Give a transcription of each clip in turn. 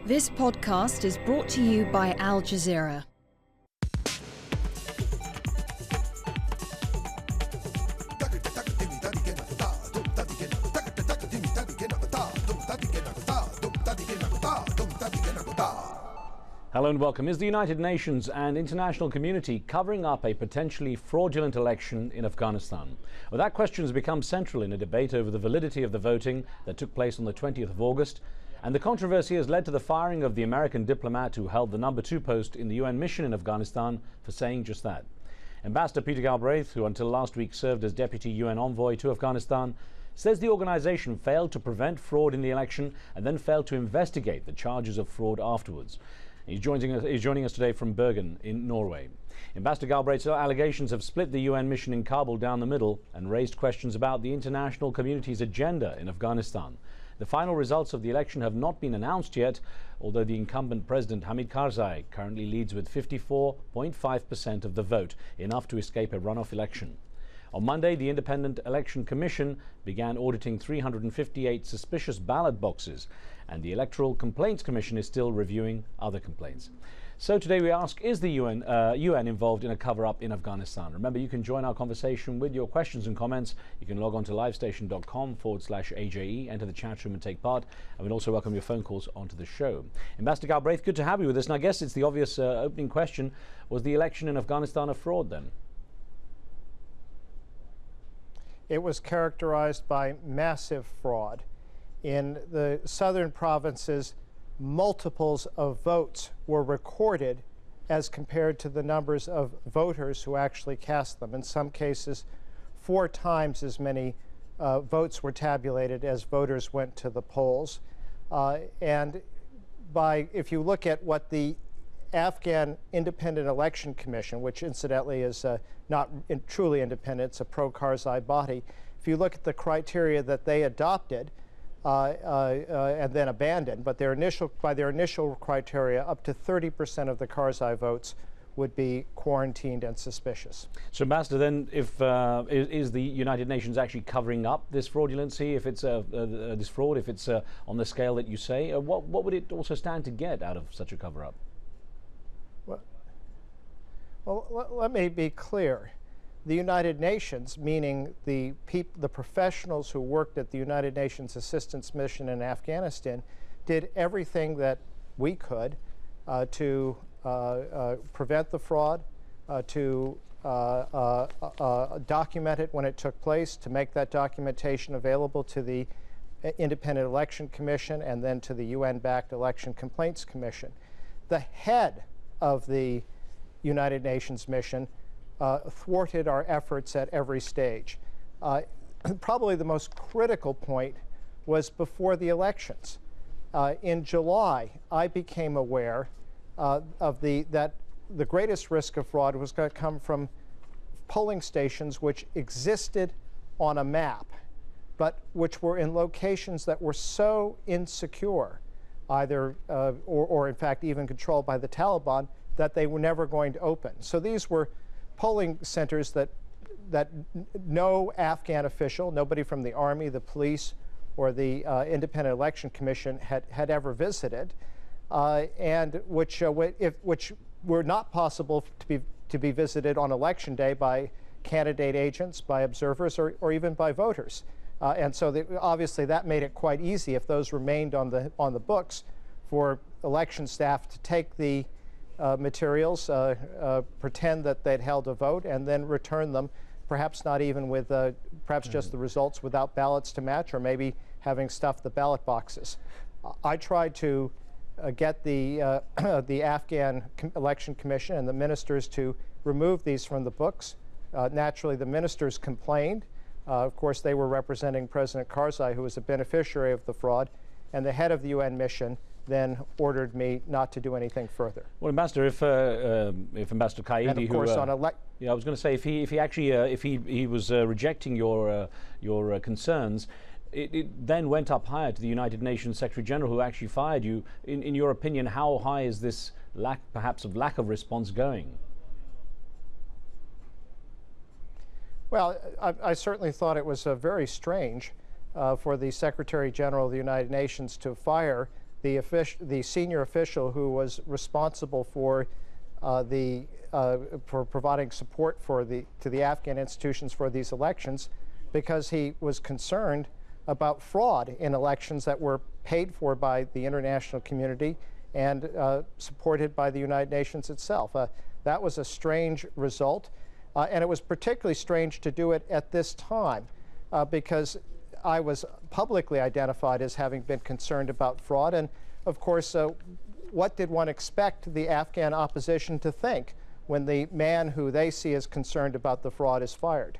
This podcast is brought to you by Al Jazeera. Hello and welcome. Is the United Nations and international community covering up a potentially fraudulent election in Afghanistan? Well, that question has become central in a debate over the validity of the voting that took place on the 20th of August. And the controversy has led to the firing of the American diplomat who held the number 2 post in the UN mission in Afghanistan for saying just that. Ambassador Peter Galbraith, who until last week served as Deputy UN Envoy to Afghanistan, says the organization failed to prevent fraud in the election and then failed to investigate the charges of fraud afterwards. He's joining us today from Bergen in Norway. Ambassador Galbraith's allegations have split the UN mission in Kabul down the middle and raised questions about the international community's agenda in Afghanistan. The final results of the election have not been announced yet, although the incumbent President Hamid Karzai currently leads with 54.5% of the vote, enough to escape a runoff election. On Monday, the Independent Election Commission began auditing 358 suspicious ballot boxes, and the Electoral Complaints Commission is still reviewing other complaints. So today we ask, is the UN involved in a cover-up in Afghanistan? Remember, you can join our conversation with your questions and comments. You can log on to livestation.com/AJE, enter the chat room and take part. And we'll also welcome your phone calls onto the show. Ambassador Galbraith, good to have you with us. And I guess it's the obvious opening question. Was the election in Afghanistan a fraud then? It was characterized by massive fraud. In the southern provinces, multiples of votes were recorded as compared to the numbers of voters who actually cast them. In some cases, 4 times as many votes were tabulated as voters went to the polls. If you look at what the Afghan Independent Election Commission, which incidentally is not truly independent, it's a pro-Karzai body. If you look at the criteria that they adopted and then abandoned, but by their initial criteria, up to 30% of the Karzai votes would be quarantined and suspicious. So, Ambassador, then, if is the United Nations actually covering up this fraudulency, if it's this fraud, if it's on the scale that you say, what would it also stand to get out of such a cover-up? Well, let me be clear. The United Nations, meaning the professionals who worked at the United Nations Assistance Mission in Afghanistan, did everything that we could to prevent the fraud, to document it when it took place, to make that documentation available to the Independent Election Commission and then to the UN-backed Election Complaints Commission. The head of the United Nations mission thwarted our efforts at every stage. Probably the most critical point was before the elections. In July, I became aware that the greatest risk of fraud was going to come from polling stations which existed on a map, but which were in locations that were so insecure, either or in fact even controlled by the Taliban, that they were never going to open. So these were polling centers that no Afghan official, nobody from the Army, the police, or the Independent Election Commission had ever visited, and which were not possible to be visited on election day by candidate agents, by observers, or even by voters. And so obviously that made it quite easy, if those remained on the books, for election staff to take the materials, pretend that they'd held a vote, and then return them, perhaps not even with, perhaps just the results without ballots to match, or maybe having stuffed the ballot boxes. I tried to get the Afghan Election Commission and the ministers to remove these from the books. Naturally, the ministers complained. Of course, they were representing President Karzai, who was a beneficiary of the fraud, and the head of the UN mission then ordered me not to do anything further. Well, Ambassador, if Ambassador Qaidi, and of course, I was going to say, if he was rejecting your concerns, it then went up higher to the United Nations Secretary General, who actually fired you. In your opinion, how high is this lack of response going? Well, I certainly thought it was very strange for the Secretary General of the United Nations to fire the senior official who was responsible for providing support to the Afghan institutions for these elections, because he was concerned about fraud in elections that were paid for by the international community and supported by the United Nations itself. That was a strange result, and it was particularly strange to do it at this time because I was publicly identified as having been concerned about fraud. And of course, what did one expect the Afghan opposition to think when the man who they see as concerned about the fraud is fired?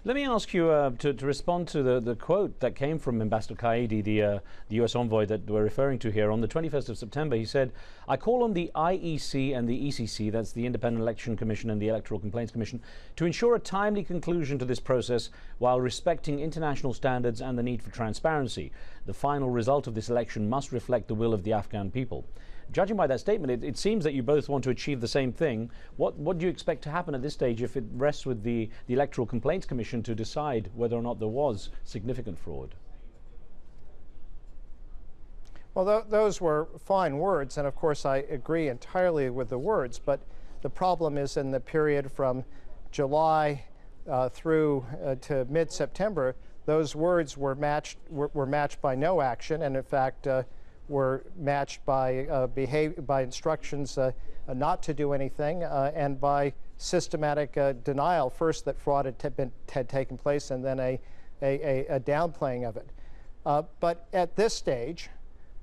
Let me ask you to respond to the quote that came from Ambassador Qaidi, the US envoy that we're referring to here. On the 21st of September, he said, "I call on the IEC and the ECC, that's the Independent Election Commission and the Electoral Complaints Commission, to ensure a timely conclusion to this process while respecting international standards and the need for transparency. The final result of this election must reflect the will of the Afghan people." Judging by that statement, it seems that you both want to achieve the same thing. What do you expect to happen at this stage if it rests with the Electoral Complaints Commission to decide whether or not there was significant fraud? Well, those were fine words, and of course I agree entirely with the words, but the problem is in the period from July through to mid-September, those words were matched by no action, and in fact were matched by instructions not to do anything and by systematic denial, first that fraud had taken place and then a downplaying of it. But at this stage,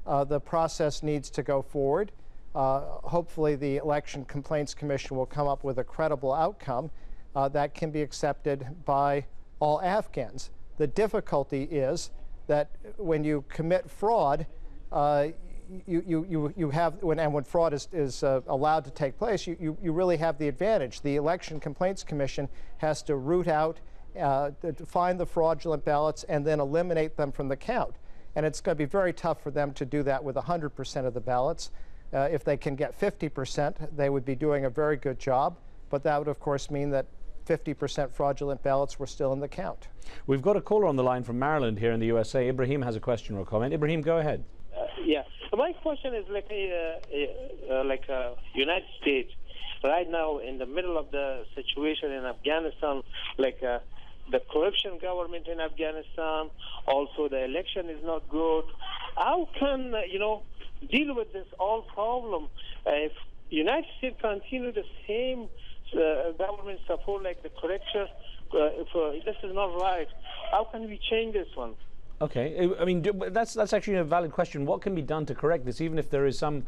the process needs to go forward. Hopefully the Election Complaints Commission will come up with a credible outcome that can be accepted by all Afghans. The difficulty is that when you commit fraud, you have, when fraud is allowed to take place, you really have the advantage. The Election Complaints Commission has to root out, find the fraudulent ballots, and then eliminate them from the count. And it's going to be very tough for them to do that with 100% of the ballots. If they can get 50%, they would be doing a very good job. But that would, of course, mean that 50% fraudulent ballots were still in the count. We've got a caller on the line from Maryland here in the USA. Ibrahim has a question or a comment. Ibrahim, go ahead. Yeah. My question is United States right now in the middle of the situation in Afghanistan, the corruption government in Afghanistan, also the election is not good. How can, deal with this all problem if United States continue the same government support like the corruption? If this is not right, how can we change this one? Okay, I mean, that's actually a valid question. What can be done to correct this, even if there is some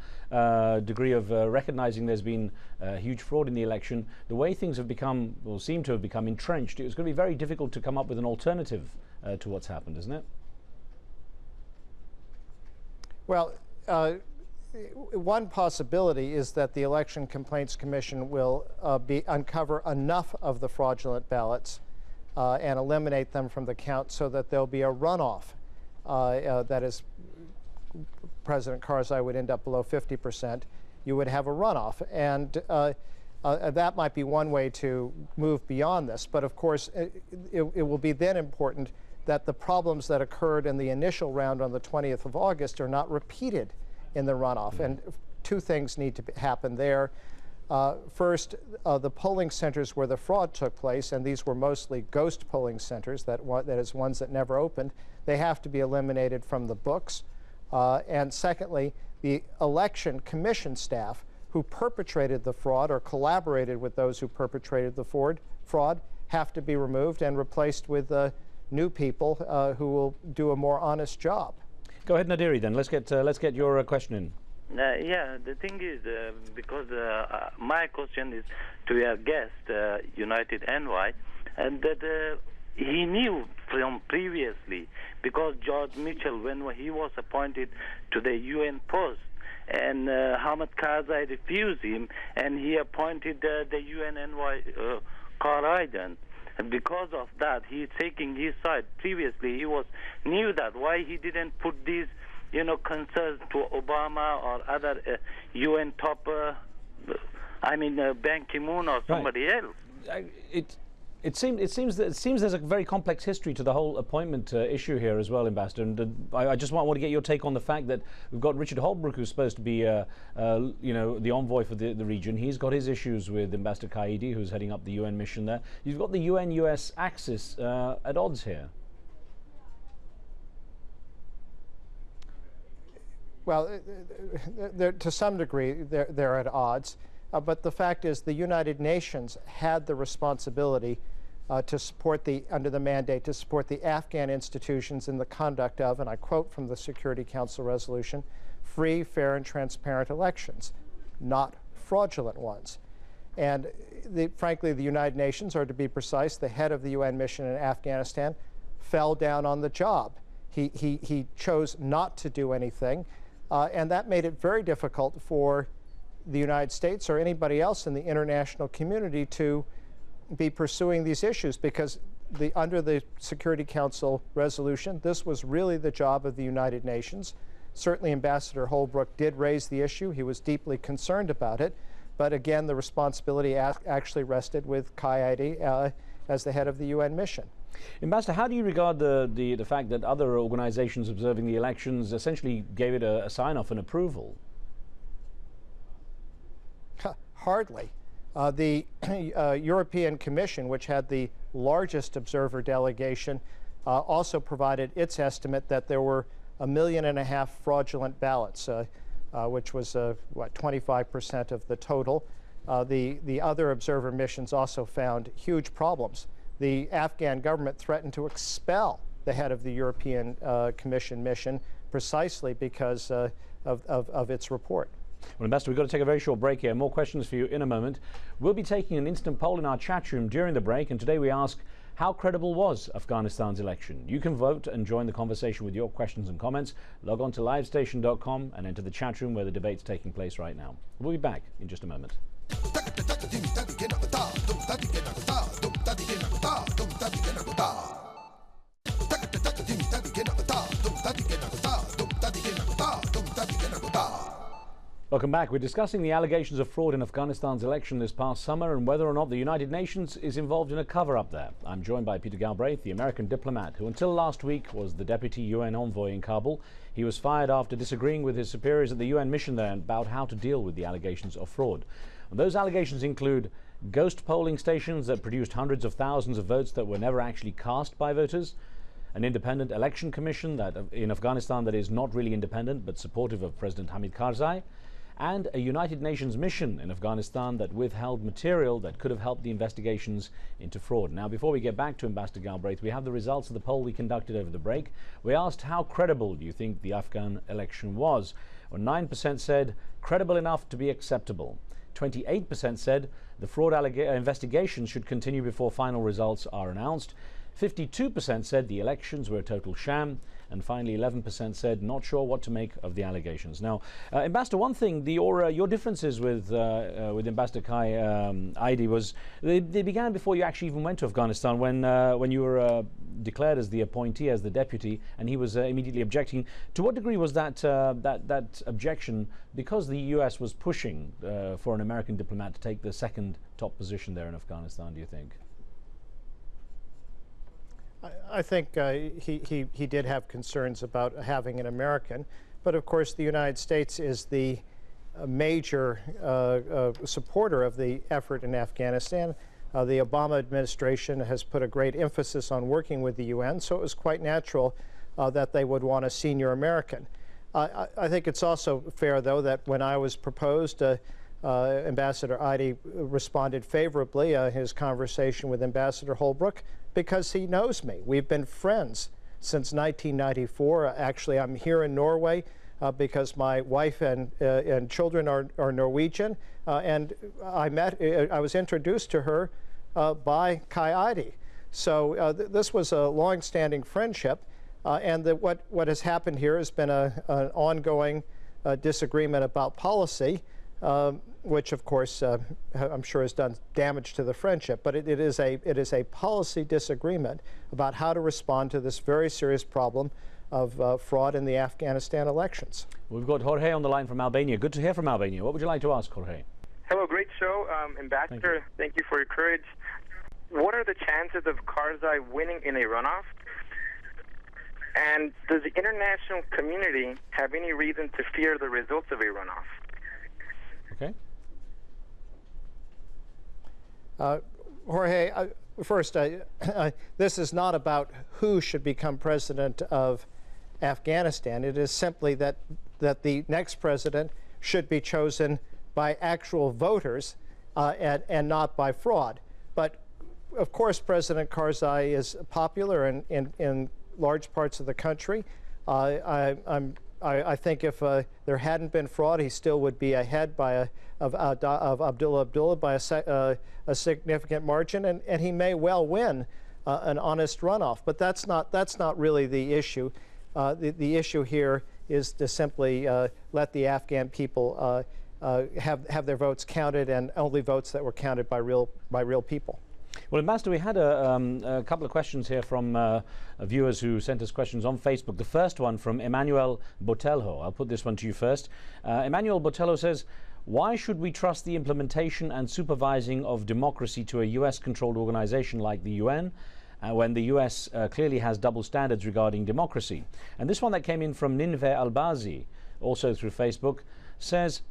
degree of recognizing there's been huge fraud in the election? The way things have become, or seem to have become, entrenched, it's going to be very difficult to come up with an alternative to what's happened, isn't it? Well, one possibility is that the Election Complaints Commission will uncover enough of the fraudulent ballots and eliminate them from the count so that there'll be a runoff. That is, President Karzai would end up below 50%. You would have a runoff. And that might be one way to move beyond this. But of course, it will be then important that the problems that occurred in the initial round on the 20th of August are not repeated in the runoff. And two things need to happen there. First, the polling centers where the fraud took place, and these were mostly ghost polling centers, that is ones that never opened, they have to be eliminated from the books. And secondly, the election commission staff who perpetrated the fraud or collaborated with those who perpetrated the fraud have to be removed and replaced with new people who will do a more honest job. Go ahead, Nadiri, then. Let's get your question in. Yeah, the thing is, because my question is to your guest, United NY, and that he knew from previously, because George Mitchell, when he was appointed to the UN post, and Hamid Karzai refused him, and he appointed the UNNY Qaida. And because of that, he's taking his side. Previously, he knew that. Why he didn't put these concerns to Obama or other UN top, Ban Ki-moon or somebody else. It seems there's a very complex history to the whole appointment issue here as well, Ambassador. And I just want to get your take on the fact that we've got Richard Holbrooke, who's supposed to be, the envoy for the region. He's got his issues with Ambassador Qaidi, who's heading up the UN mission there. You've got the UN-US axis at odds here. Well, to some degree, they're at odds. But the fact is, the United Nations had the responsibility to support under the mandate, to support the Afghan institutions in the conduct of, and I quote from the Security Council resolution, free, fair, and transparent elections, not fraudulent ones. And frankly, the United Nations, or to be precise, the head of the UN mission in Afghanistan, fell down on the job. He chose not to do anything, and that made it very difficult for the United States or anybody else in the international community to be pursuing these issues, because under the Security Council resolution, this was really the job of the United Nations. Certainly Ambassador Holbrooke did raise the issue. He was deeply concerned about it. But again, the responsibility actually rested with Qaidi as the head of the UN mission. Ambassador, how do you regard the fact that other organizations observing the elections essentially gave it a sign-off and approval? Hardly. The European Commission, which had the largest observer delegation, also provided its estimate that there were 1.5 million fraudulent ballots, which was 25% of the total. The other observer missions also found huge problems. The Afghan government threatened to expel the head of the European Commission mission precisely because of its report. Well, Ambassador, we've got to take a very short break here. More questions for you in a moment. We'll be taking an instant poll in our chat room during the break, and today we ask, how credible was Afghanistan's election? You can vote and join the conversation with your questions and comments. Log on to livestation.com and enter the chat room where the debate's taking place right now. We'll be back in just a moment. Welcome back. We're discussing the allegations of fraud in Afghanistan's election this past summer and whether or not the United Nations is involved in a cover-up there. I'm joined by Peter Galbraith, the American diplomat, who until last week was the deputy UN envoy in Kabul. He was fired after disagreeing with his superiors at the UN mission there about how to deal with the allegations of fraud. And those allegations include ghost polling stations that produced hundreds of thousands of votes that were never actually cast by voters, an independent election commission that in Afghanistan that is not really independent but supportive of President Hamid Karzai, and a United Nations mission in Afghanistan that withheld material that could have helped the investigations into fraud. Now, before we get back to Ambassador Galbraith, we have the results of the poll we conducted over the break. We asked, how credible do you think the Afghan election was? Well, 9% said credible enough to be acceptable. 28% said the fraud investigation should continue before final results are announced. 52% said the elections were a total sham, and finally 11% said not sure what to make of the allegations. Now, Ambassador, one thing, your differences with Ambassador Qaidi was they began before you actually even went to Afghanistan, when you were declared as the appointee, as the deputy, and he was immediately objecting. To what degree was that objection because the US was pushing for an American diplomat to take the second top position there in Afghanistan, do you think? I think he did have concerns about having an American, but of course the United States is the major supporter of the effort in Afghanistan. The Obama administration has put a great emphasis on working with the UN, so it was quite natural that they would want a senior American. I think it's also fair, though, that when I was proposed, Ambassador Qaidi responded favorably his conversation with Ambassador Holbrooke, because he knows me. We've been friends since 1994. Actually, I'm here in Norway because my wife and children are Norwegian, and I was introduced to her by Qaidi. So this was a long-standing friendship, and what has happened here has been an ongoing disagreement about policy, which of course I'm sure has done damage to the friendship, but it is a policy disagreement about how to respond to this very serious problem of fraud in the Afghanistan elections. We've got Jorge on the line from Albania. Good to hear from Albania. What would you like to ask, Jorge? Hello, great show. Ambassador, thank you for your courage. what are the chances of Karzai winning in a runoff? And does the international community have any reason to fear the results of a runoff? Okay. Jorge, first, this is not about who should become president of Afghanistan. It is simply that the next president should be chosen by actual voters and not by fraud. But of course, President Karzai is popular in large parts of the country. I think if there hadn't been fraud, he still would be ahead of Abdullah by a significant margin, and he may well win an honest runoff. But that's not really the issue. The issue here is to simply let the Afghan people have their votes counted, and only votes that were counted by real people. Well, Ambassador, we had a couple of questions here from viewers who sent us questions on Facebook. The first one from Emmanuel Botelho. I'll put this one to you first. Emmanuel Botelho says, why should we trust the implementation and supervising of democracy to a US-controlled organization like the UN when the US clearly has double standards regarding democracy? And this one that came in from Ninve Albazi, also through Facebook, says,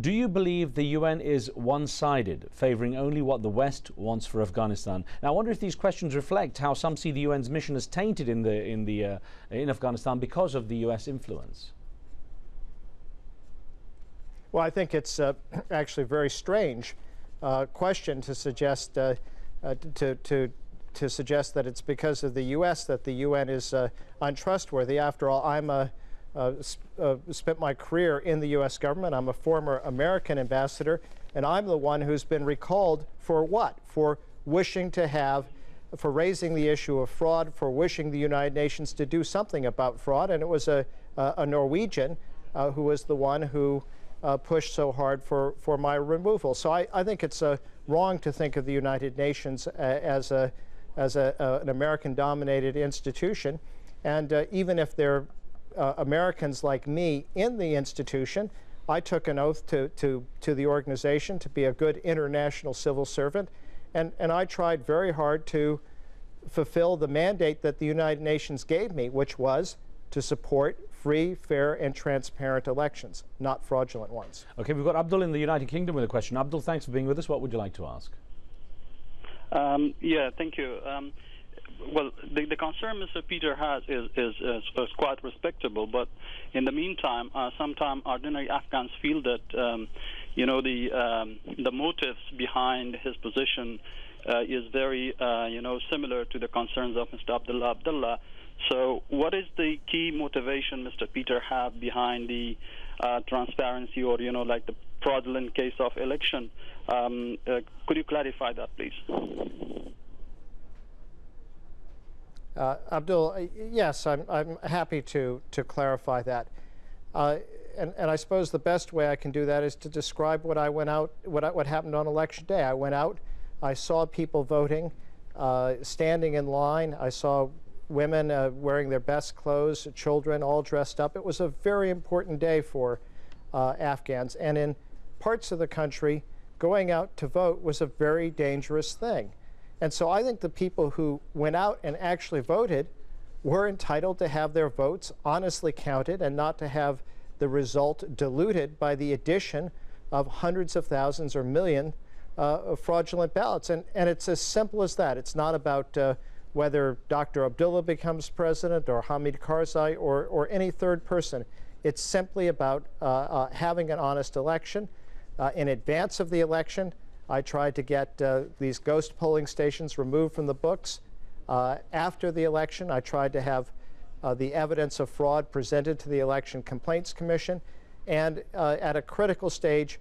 do you believe the UN is one-sided, favoring only what the West wants for Afghanistan? Now, I wonder if these questions reflect how some see the UN's mission as tainted in Afghanistan because of the US influence. Well, I think it's actually a very strange question to suggest to suggest that it's because of the U.S. that the UN is untrustworthy. After all, I'm spent my career in the U.S. government. I'm a former American ambassador, and I'm the one who's been recalled for what? For wishing to have, for raising the issue of fraud, for wishing the United Nations to do something about fraud. And it was a Norwegian who was the one who pushed so hard for my removal. So I think it's wrong to think of the United Nations as an American-dominated institution. And even if they're Americans like me in the institution, I took an oath to the organization to be a good international civil servant, and I tried very hard to fulfill the mandate that the United Nations gave me, which was to support free, fair, and transparent elections, not fraudulent ones. Okay, we've got Abdul in the United Kingdom with a question. Abdul, thanks for being with us. What would you like to ask? Yeah, thank you. Well, the concern Mr. Peter has is quite respectable, but in the meantime, sometimes ordinary Afghans feel that the motives behind his position is very similar to the concerns of Mr. Abdullah. So, what is the key motivation Mr. Peter have behind the transparency or like the fraudulent case of election? Could you clarify that, please? Abdul, yes, I'm happy to clarify that, and I suppose the best way I can do that is to describe what happened on election day. I went out, I saw people voting, standing in line. I saw women wearing their best clothes, children all dressed up. It was a very important day for Afghans, and in parts of the country, going out to vote was a very dangerous thing. And so I think the people who went out and actually voted were entitled to have their votes honestly counted and not to have the result diluted by the addition of hundreds of thousands or million of fraudulent ballots. And it's as simple as that. It's not about whether Dr. Abdullah becomes president or Hamid Karzai or any third person. It's simply about having an honest election. In advance of the election, I tried to get these ghost polling stations removed from the books. After the election, I tried to have the evidence of fraud presented to the Election Complaints Commission. And at a critical stage,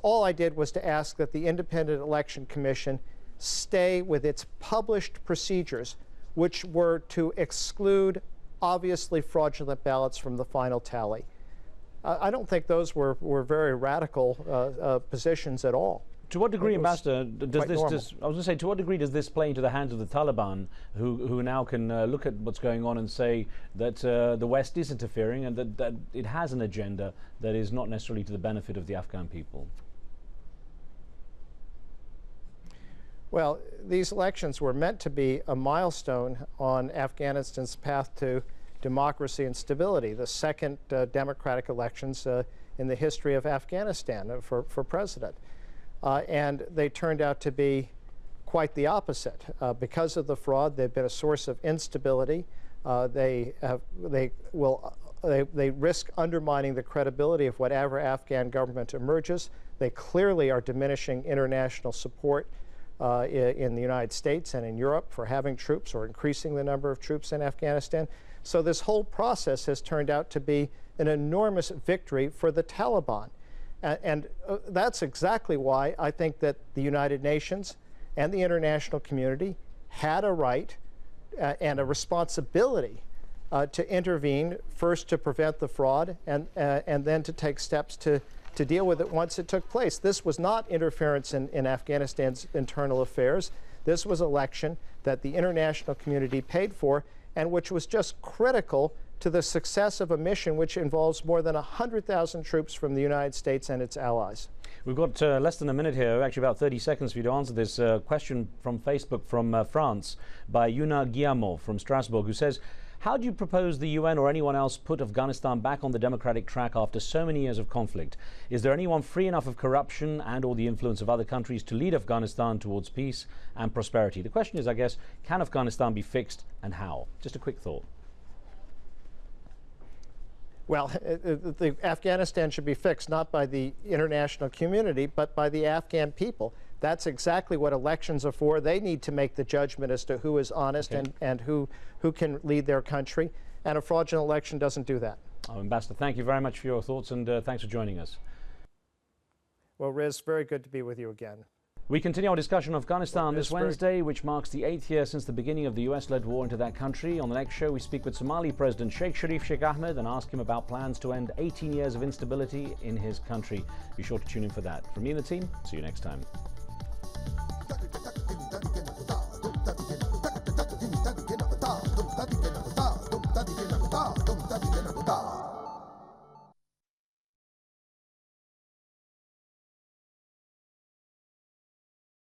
all I did was to ask that the Independent Election Commission stay with its published procedures, which were to exclude obviously fraudulent ballots from the final tally. I don't think those were very radical positions at all. To what degree, Ambassador, to what degree does this play into the hands of the Taliban, who now can look at what's going on and say that the West is interfering and that it has an agenda that is not necessarily to the benefit of the Afghan people? Well, these elections were meant to be a milestone on Afghanistan's path to democracy and stability, the second democratic elections in the history of Afghanistan for president. And they turned out to be quite the opposite. Because of the fraud, they've been a source of instability. They risk undermining the credibility of whatever Afghan government emerges. They clearly are diminishing international support in the United States and in Europe for having troops or increasing the number of troops in Afghanistan. So this whole process has turned out to be an enormous victory for the Taliban. And that's exactly why I think that the United Nations and the international community had a right and a responsibility to intervene, first to prevent the fraud and then to take steps to deal with it once it took place. This was not interference in Afghanistan's internal affairs. This was election that the international community paid for and which was just critical to the success of a mission which involves more than 100,000 troops from the United States and its allies. We've got less than a minute here, actually about 30 seconds for you to answer this question from Facebook from France by Yuna Guillamot from Strasbourg, who says, how do you propose the UN or anyone else put Afghanistan back on the democratic track after so many years of conflict? Is there anyone free enough of corruption and or the influence of other countries to lead Afghanistan towards peace and prosperity? The question is, I guess, can Afghanistan be fixed and how? Just a quick thought. Well, Afghanistan should be fixed not by the international community, but by the Afghan people. That's exactly what elections are for. They need to make the judgment as to who is honest and who can lead their country. And a fraudulent election doesn't do that. Ambassador, thank you very much for your thoughts, and thanks for joining us. Well, Riz, very good to be with you again. We continue our discussion on Afghanistan this Wednesday, which marks the 8th year since the beginning of the US-led war into that country. On the next show, we speak with Somali President Sheikh Sharif Sheikh Ahmed and ask him about plans to end 18 years of instability in his country. Be sure to tune in for that. From me and the team, see you next time.